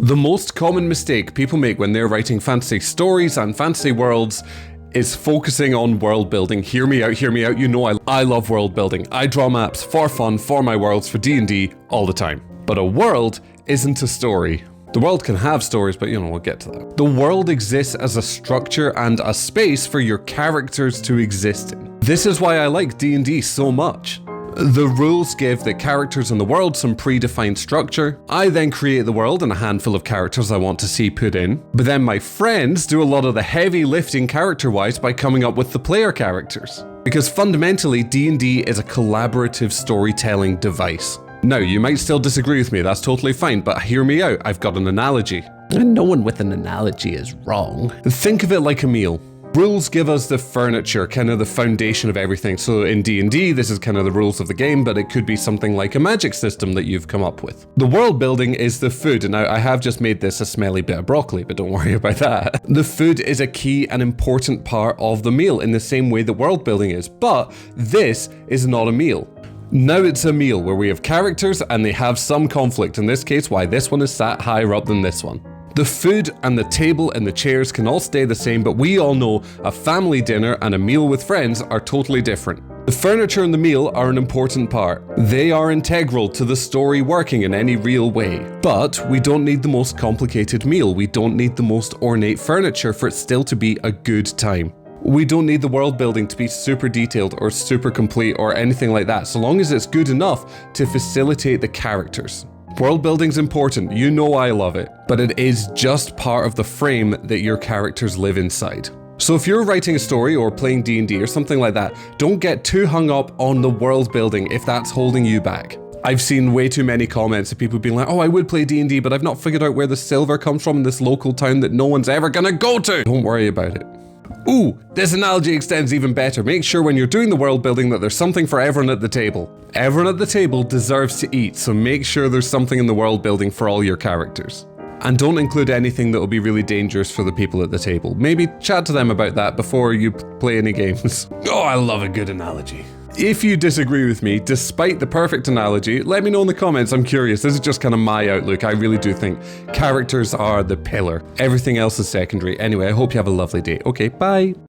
The most common mistake people make when they're writing fantasy stories and fantasy worlds is focusing on world building. Hear me out, hear me out. You know I love world building. I draw maps for fun for my worlds for D&D all the time. But a world isn't a story. The world can have stories, but we'll get to that. The world exists as a structure and a space for your characters to exist in. This is why I like D&D so much. The rules give the characters in the world some predefined structure. I then create the world and a handful of characters I want to see put in. But then my friends do a lot of the heavy lifting character-wise by coming up with the player characters. Because fundamentally, D&D is a collaborative storytelling device. Now, you might still disagree with me, that's totally fine, but hear me out, I've got an analogy. And no one with an analogy is wrong. Think of it like a meal. Rules give us the furniture, kind of the foundation of everything. So in D&D, this is kind of the rules of the game, but it could be something like a magic system that you've come up with. The world building is the food, and now I have just made this a smelly bit of broccoli, but don't worry about that. The food is a key and important part of the meal in the same way that world building is, but this is not a meal. Now it's a meal where we have characters and they have some conflict, in this case why this one is sat higher up than this one. The food and the table and the chairs can all stay the same, but we all know a family dinner and a meal with friends are totally different. The furniture and the meal are an important part. They are integral to the story working in any real way. But we don't need the most complicated meal. We don't need the most ornate furniture for it still to be a good time. We don't need the world building to be super detailed or super complete or anything like that, so long as it's good enough to facilitate the characters. World building's important, you know I love it, but it is just part of the frame that your characters live inside. So if you're writing a story or playing D&D or something like that, don't get too hung up on the world building if that's holding you back. I've seen way too many comments of people being like, oh, I would play D&D, but I've not figured out where the silver comes from in this local town that no one's ever gonna go to. Don't worry about it. Ooh, this analogy extends even better. Make sure when you're doing the world building that there's something for everyone at the table. Everyone at the table deserves to eat, so make sure there's something in the world building for all your characters. And don't include anything that will be really dangerous for the people at the table. Maybe chat to them about that before you play any games. Oh, I love a good analogy. If you disagree with me, despite the perfect analogy, let me know in the comments. I'm curious. This is just kind of my outlook. I really do think characters are the pillar. Everything else is secondary. Anyway, I hope you have a lovely day. Okay, bye.